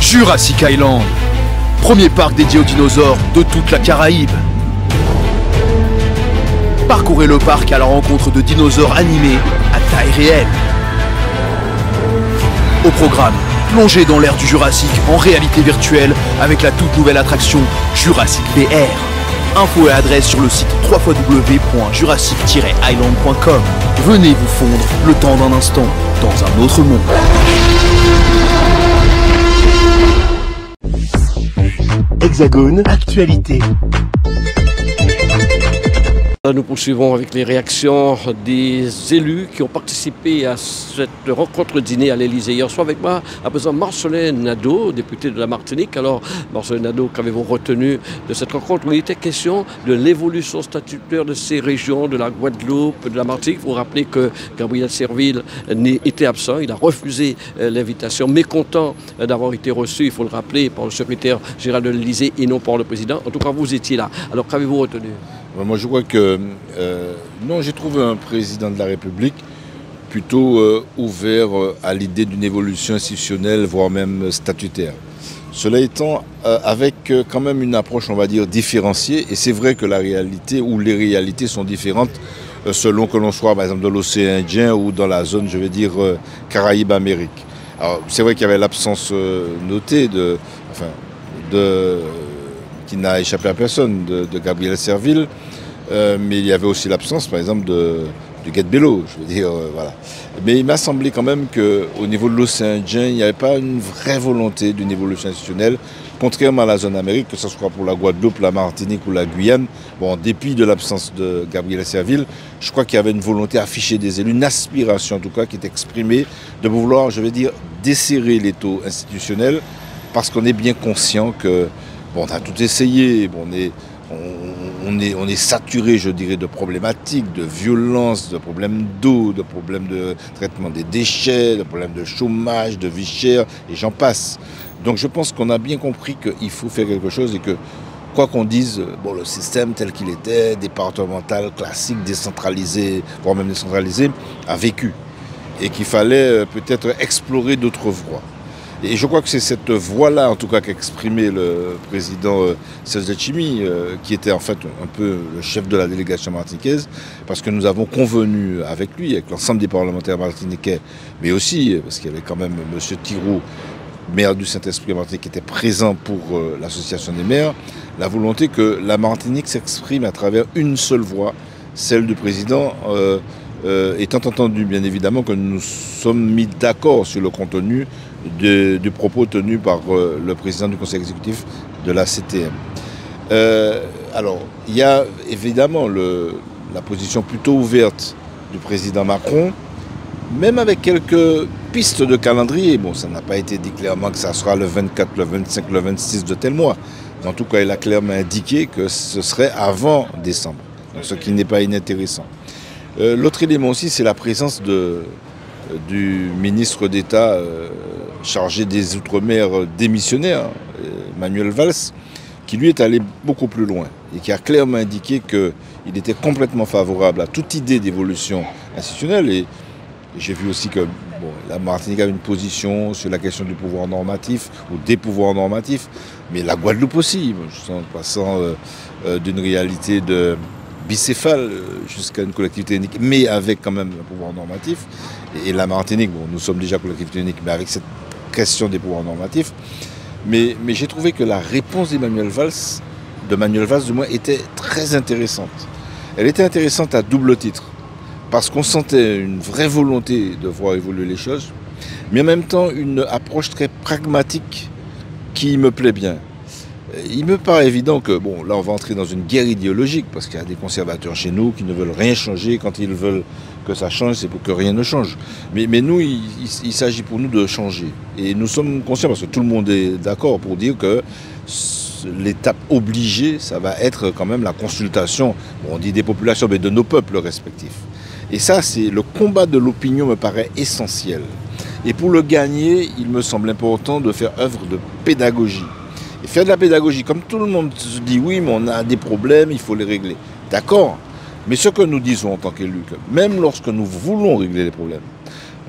Jurassic Island, premier parc dédié aux dinosaures de toute la Caraïbe. Parcourez le parc à la rencontre de dinosaures animés à taille réelle. Au programme, plongez dans l'ère du Jurassique en réalité virtuelle avec la toute nouvelle attraction Jurassic VR. Infos et adresse sur le site www.jurassic-island.com. Venez vous fondre le temps d'un instant dans un autre monde. Hexagone, actualité. Nous poursuivons avec les réactions des élus qui ont participé à cette rencontre dîner à l'Élysée hier soir. Avec moi, à présent, Marcelin Nadeau, député de la Martinique. Alors, Marcelin Nadeau, qu'avez-vous retenu de cette rencontre où il était question de l'évolution statutaire de ces régions, de la Guadeloupe, de la Martinique? Vous vous rappelez que Gabriel Serville était absent, il a refusé l'invitation, mécontent d'avoir été reçu, il faut le rappeler, par le secrétaire général de l'Élysée et non par le président. En tout cas, vous étiez là. Alors, qu'avez-vous retenu? Moi, je crois que non, j'ai trouvé un président de la République plutôt ouvert à l'idée d'une évolution institutionnelle, voire même statutaire. Cela étant, avec quand même une approche, on va dire, différenciée. Et c'est vrai que la réalité ou les réalités sont différentes selon que l'on soit, par exemple, dans l'océan Indien ou dans la zone, je vais dire, Caraïbes-Amérique. Alors, c'est vrai qu'il y avait l'absence notée qui n'a échappé à personne, de Gabriel Serville, mais il y avait aussi l'absence, par exemple, de Guet Bello, je veux dire, voilà. Mais il m'a semblé quand même qu'au niveau de l'océan Indien, il n'y avait pas une vraie volonté d'une évolution institutionnelle, contrairement à la zone Amérique, que ce soit pour la Guadeloupe, la Martinique ou la Guyane. Bon, en dépit de l'absence de Gabriel Serville, je crois qu'il y avait une volonté affichée des élus, une aspiration en tout cas, qui est exprimée, de vouloir, je veux dire, desserrer les taux institutionnels, parce qu'on est bien conscient que bon, on a tout essayé, bon, on est saturé, je dirais, de problématiques, de violences, de problèmes d'eau, de problèmes de traitement des déchets, de problèmes de chômage, de vie chère, et j'en passe. Donc je pense qu'on a bien compris qu'il faut faire quelque chose et que, quoi qu'on dise, bon, le système tel qu'il était, départemental, classique, décentralisé, voire même décentralisé, a vécu. Et qu'il fallait peut-être explorer d'autres voies. Et je crois que c'est cette voie-là, en tout cas, qu'exprimait le président Serge Letchimy, qui était en fait un peu le chef de la délégation martiniquaise, parce que nous avons convenu avec lui, avec l'ensemble des parlementaires martiniquais, mais aussi, parce qu'il y avait quand même M. Thiroux, maire du Saint-Esprit Martinique, qui était présent pour l'association des maires, la volonté que la Martinique s'exprime à travers une seule voix, celle du président, étant entendu bien évidemment que nous sommes mis d'accord sur le contenu du propos tenu par le président du conseil exécutif de la CTM. Alors, il y a évidemment la position plutôt ouverte du président Macron, même avec quelques pistes de calendrier. Bon, ça n'a pas été dit clairement que ça sera le 24, le 25, le 26 de tel mois. En tout cas, il a clairement indiqué que ce serait avant décembre, ce qui n'est pas inintéressant. L'autre élément aussi, c'est la présence du ministre d'État chargé des Outre-mer démissionnaire, Manuel Valls, qui lui est allé beaucoup plus loin et qui a clairement indiqué qu'il était complètement favorable à toute idée d'évolution institutionnelle. Et j'ai vu aussi que la Martinique a une position sur la question du pouvoir normatif ou des pouvoirs normatifs, mais la Guadeloupe aussi, en passant d'une réalité de bicéphale jusqu'à une collectivité unique, mais avec quand même un pouvoir normatif. Et la Martinique, bon, nous sommes déjà collectivité unique, mais avec cette question des pouvoirs normatifs. Mais j'ai trouvé que la réponse de Manuel Valls du moins, était très intéressante. Elle était intéressante à double titre, parce qu'on sentait une vraie volonté de voir évoluer les choses, mais en même temps une approche très pragmatique qui me plaît bien. Il me paraît évident que, bon, là on va entrer dans une guerre idéologique, parce qu'il y a des conservateurs chez nous qui ne veulent rien changer. Quand ils veulent que ça change, c'est pour que rien ne change. Mais nous, il s'agit pour nous de changer. Et nous sommes conscients, parce que tout le monde est d'accord pour dire que l'étape obligée, ça va être quand même la consultation, bon, on dit des populations, mais de nos peuples respectifs. Et ça, c'est le combat de l'opinion me paraît essentiel. Et pour le gagner, il me semble important de faire œuvre de pédagogie. Et faire de la pédagogie, comme tout le monde se dit, oui, mais on a des problèmes, il faut les régler. D'accord, mais ce que nous disons en tant qu'élus, même lorsque nous voulons régler les problèmes,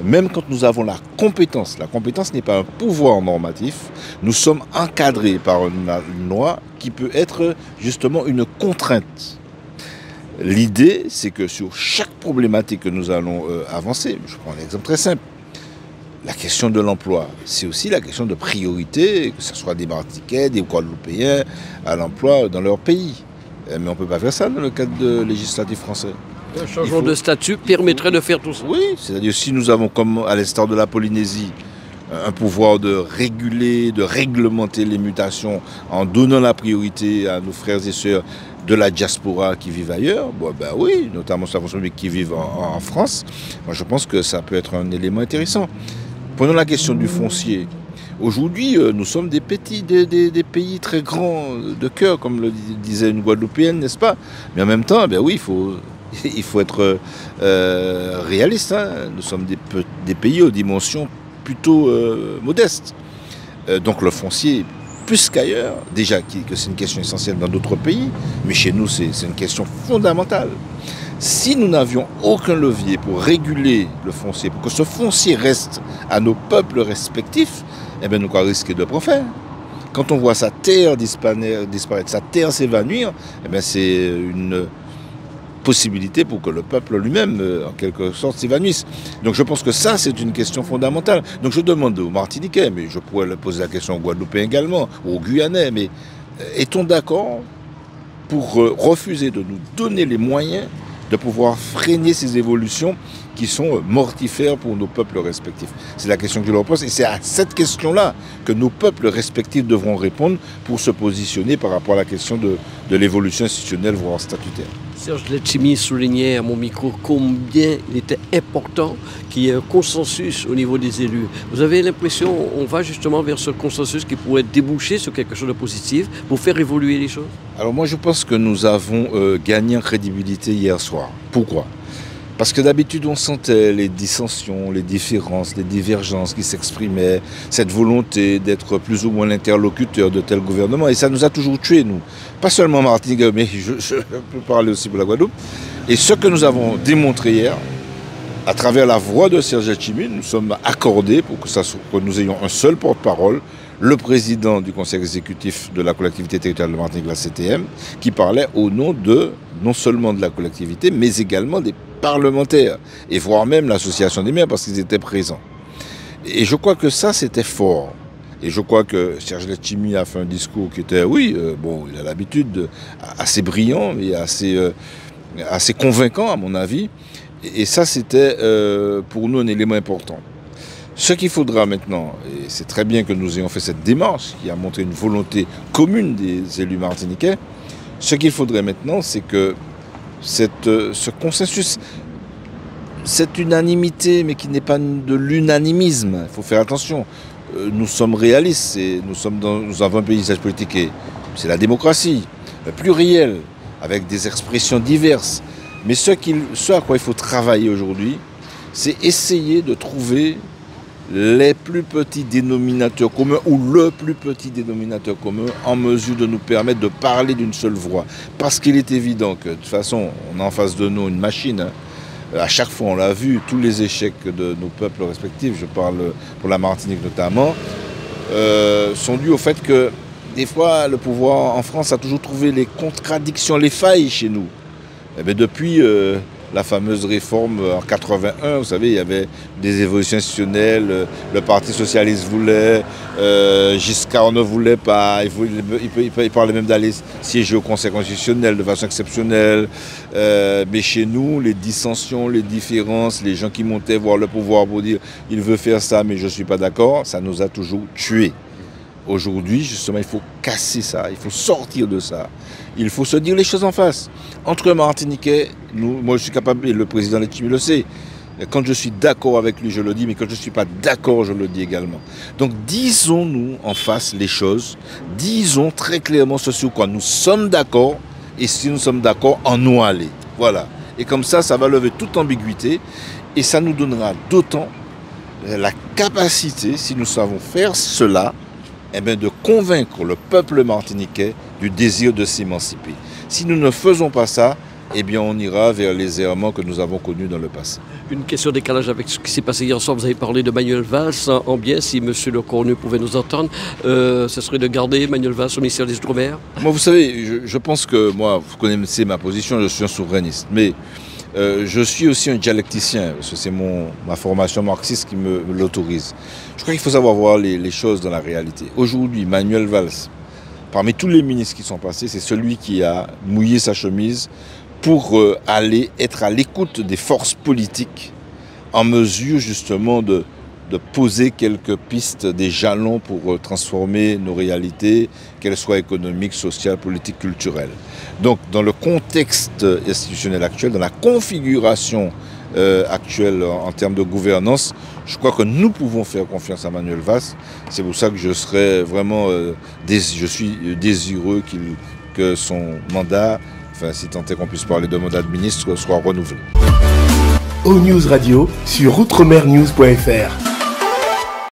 même quand nous avons la compétence n'est pas un pouvoir normatif, nous sommes encadrés par une loi qui peut être justement une contrainte. L'idée, c'est que sur chaque problématique que nous allons avancer, je prends un exemple très simple, la question de l'emploi, c'est aussi la question de priorité, que ce soit des Martiniquais, des Guadeloupéens, à l'emploi dans leur pays. Mais on ne peut pas faire ça dans le cadre législatif français. Un changement de statut permettrait de faire tout ça. Oui, c'est-à-dire si nous avons, comme à l'instar de la Polynésie, un pouvoir de réguler, de réglementer les mutations en donnant la priorité à nos frères et sœurs de la diaspora qui vivent ailleurs, bon, ben oui, notamment sur la fonction publique qui vivent en France, moi je pense que ça peut être un élément intéressant. Prenons la question du foncier. Aujourd'hui, nous sommes des pays très grands de cœur, comme le disait une Guadeloupéenne, n'est-ce pas? Mais en même temps, ben oui, il faut être réaliste. Hein. Nous sommes des pays aux dimensions plutôt modestes. Donc le foncier, plus qu'ailleurs, déjà que c'est une question essentielle dans d'autres pays, mais chez nous c'est une question fondamentale. Si nous n'avions aucun levier pour réguler le foncier, pour que ce foncier reste à nos peuples respectifs, eh bien nous risquons de prendre faire. Quand on voit sa terre disparaître, sa terre s'évanouir, eh bien c'est une possibilité pour que le peuple lui-même, en quelque sorte, s'évanouisse. Donc je pense que ça, c'est une question fondamentale. Donc je demande aux Martiniquais, mais je pourrais poser la question aux Guadeloupéens également, aux Guyanais, mais est-on d'accord pour refuser de nous donner les moyens de pouvoir freiner ces évolutions qui sont mortifères pour nos peuples respectifs? C'est la question que je leur pose et c'est à cette question-là que nos peuples respectifs devront répondre pour se positionner par rapport à la question de l'évolution institutionnelle, voire statutaire. Serge Letchimy soulignait à mon micro combien il était important qu'il y ait un consensus au niveau des élus. Vous avez l'impression qu'on va justement vers ce consensus qui pourrait déboucher sur quelque chose de positif pour faire évoluer les choses? Alors moi je pense que nous avons gagné en crédibilité hier soir. Pourquoi ? Parce que d'habitude on sentait les dissensions, les différences, les divergences qui s'exprimaient, cette volonté d'être plus ou moins l'interlocuteur de tel gouvernement. Et ça nous a toujours tués, nous. Pas seulement Martinique, mais je peux parler aussi pour la Guadeloupe. Et ce que nous avons démontré hier, à travers la voix de Serge Letchimy, nous sommes accordés pour que nous ayons un seul porte-parole, le président du conseil exécutif de la collectivité territoriale de Martinique, la CTM, qui parlait au nom de, non seulement de la collectivité, mais également des parlementaires, et voire même l'association des maires, parce qu'ils étaient présents. Et je crois que ça, c'était fort. Et je crois que Serge Letchimy a fait un discours qui était, bon, il a l'habitude, assez brillant et assez convaincant, à mon avis. Et ça, c'était pour nous un élément important. Ce qu'il faudra maintenant, et c'est très bien que nous ayons fait cette démarche qui a montré une volonté commune des élus martiniquais, ce qu'il faudrait maintenant, c'est que ce consensus, cette unanimité, mais qui n'est pas de l'unanimisme, il faut faire attention. Nous sommes réalistes, et nous avons un paysage politique, c'est la démocratie, pluriel, avec des expressions diverses. Mais ce à quoi il faut travailler aujourd'hui, c'est essayer de trouver les plus petits dénominateurs communs ou le plus petit dénominateur commun en mesure de nous permettre de parler d'une seule voix. Parce qu'il est évident que de toute façon, on a en face de nous une machine. Hein. À chaque fois, on l'a vu, tous les échecs de nos peuples respectifs, je parle pour la Martinique notamment, sont dus au fait que des fois, le pouvoir en France a toujours trouvé les contradictions, les failles chez nous. Et bien, depuis la fameuse réforme en 81, vous savez, il y avait des évolutions institutionnelles, le Parti socialiste voulait, Giscard ne voulait pas, il parlait même d'aller siéger au Conseil constitutionnel de façon exceptionnelle, mais chez nous, les dissensions, les différences, les gens qui montaient voir le pouvoir pour dire « il veut faire ça, mais je ne suis pas d'accord », ça nous a toujours tués. Aujourd'hui, justement, il faut casser ça, il faut sortir de ça. Il faut se dire les choses en face. Entre Martiniquais, moi je suis capable, et le président Letchimy le sait, quand je suis d'accord avec lui, je le dis, mais quand je ne suis pas d'accord, je le dis également. Donc disons-nous en face les choses, disons très clairement ce sur quoi nous sommes d'accord, et si nous sommes d'accord, en nous aller. Voilà. Et comme ça, ça va lever toute ambiguïté, et ça nous donnera d'autant la capacité, si nous savons faire cela, eh bien, de convaincre le peuple martiniquais du désir de s'émanciper. Si nous ne faisons pas ça, eh bien on ira vers les errements que nous avons connus dans le passé. Une question de décalage avec ce qui s'est passé hier soir. Vous avez parlé de Manuel Valls en bien. Si M. le Cornu pouvait nous entendre, ce serait de garder Manuel Valls au ministère des Outre-mer. Moi, vous savez, je pense que moi, vous connaissez ma position, je suis un souverainiste. Mais je suis aussi un dialecticien, parce que c'est ma formation marxiste qui me l'autorise. Je crois qu'il faut savoir voir les choses dans la réalité. Aujourd'hui, Manuel Valls, parmi tous les ministres qui sont passés, c'est celui qui a mouillé sa chemise pour être à l'écoute des forces politiques en mesure justement de poser quelques pistes, des jalons pour transformer nos réalités, qu'elles soient économiques, sociales, politiques, culturelles. Donc dans le contexte institutionnel actuel, dans la configuration actuelle en termes de gouvernance, je crois que nous pouvons faire confiance à Manuel Valls. C'est pour ça que je serais vraiment, je suis désireux que son mandat, enfin si tant est qu'on puisse parler de mandat de ministre, soit renouvelé. O-News Radio sur outremernews.fr.